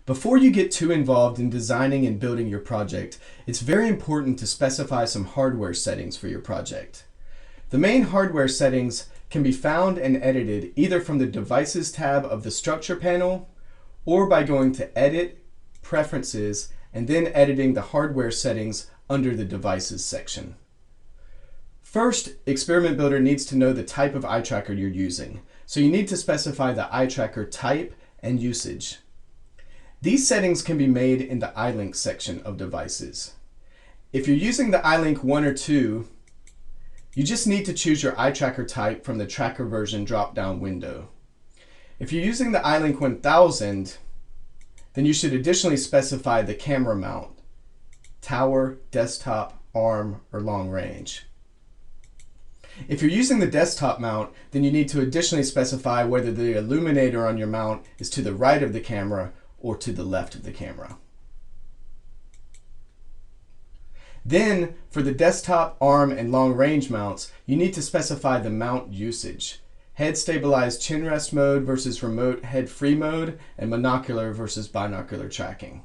Before you get too involved in designing and building your project, it's very important to specify some hardware settings for your project. The main hardware settings can be found and edited either from the Devices tab of the Structure panel or by going to Edit, Preferences, and then editing the hardware settings under the Devices section. First, Experiment Builder needs to know the type of eye tracker you're using, so you need to specify the eye tracker type and usage. These settings can be made in the EyeLink section of devices. If you're using the EyeLink 1 or 2, you just need to choose your eye tracker type from the tracker version drop-down window. If you're using the EyeLink 1000, then you should additionally specify the camera mount, tower, desktop, arm, or long range. If you're using the desktop mount, then you need to additionally specify whether the illuminator on your mount is to the right of the camera or to the left of the camera. Then, for the desktop, arm, and long range mounts, you need to specify the mount usage. Head stabilized chin rest mode versus remote head free mode, and monocular versus binocular tracking.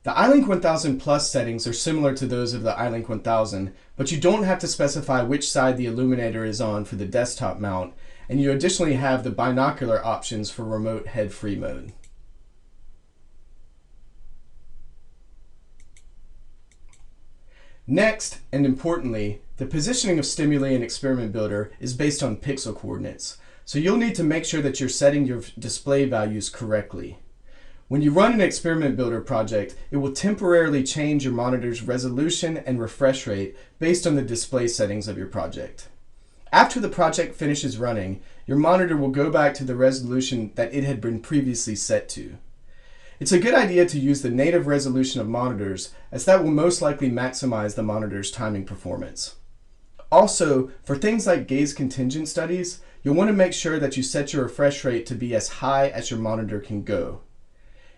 The EyeLink 1000 Plus settings are similar to those of the EyeLink 1000, but you don't have to specify which side the illuminator is on for the desktop mount, and you additionally have the binocular options for remote head-free mode. Next, and importantly, the positioning of stimuli in Experiment Builder is based on pixel coordinates, so you'll need to make sure that you're setting your display values correctly. When you run an Experiment Builder project, it will temporarily change your monitor's resolution and refresh rate based on the display settings of your project. After the project finishes running, your monitor will go back to the resolution that it had been previously set to. It's a good idea to use the native resolution of monitors, as that will most likely maximize the monitor's timing performance. Also, for things like gaze contingent studies, you'll want to make sure that you set your refresh rate to be as high as your monitor can go.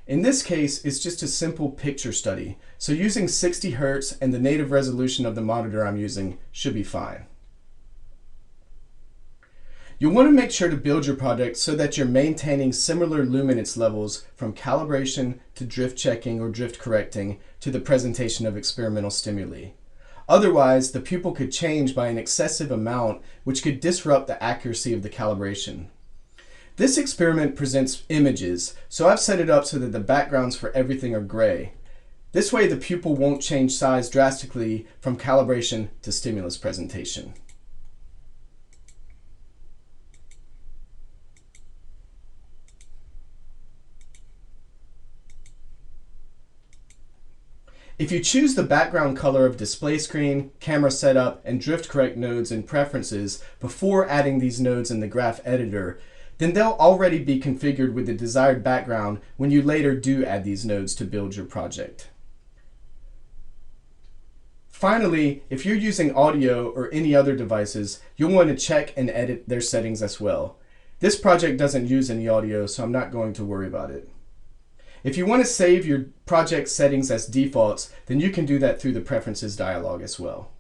In this case, it's just a simple picture study, so using 60 Hz and the native resolution of the monitor I'm using should be fine. You'll want to make sure to build your project so that you're maintaining similar luminance levels from calibration to drift checking or drift correcting to the presentation of experimental stimuli. Otherwise, the pupil could change by an excessive amount, which could disrupt the accuracy of the calibration. This experiment presents images, so I've set it up so that the backgrounds for everything are gray. This way the pupil won't change size drastically from calibration to stimulus presentation. If you choose the background color of display screen, camera setup, and drift correct nodes in preferences before adding these nodes in the graph editor, then they'll already be configured with the desired background when you later do add these nodes to build your project. Finally, if you're using audio or any other devices, you'll want to check and edit their settings as well. This project doesn't use any audio, so I'm not going to worry about it. If you want to save your project settings as defaults, then you can do that through the Preferences dialog as well.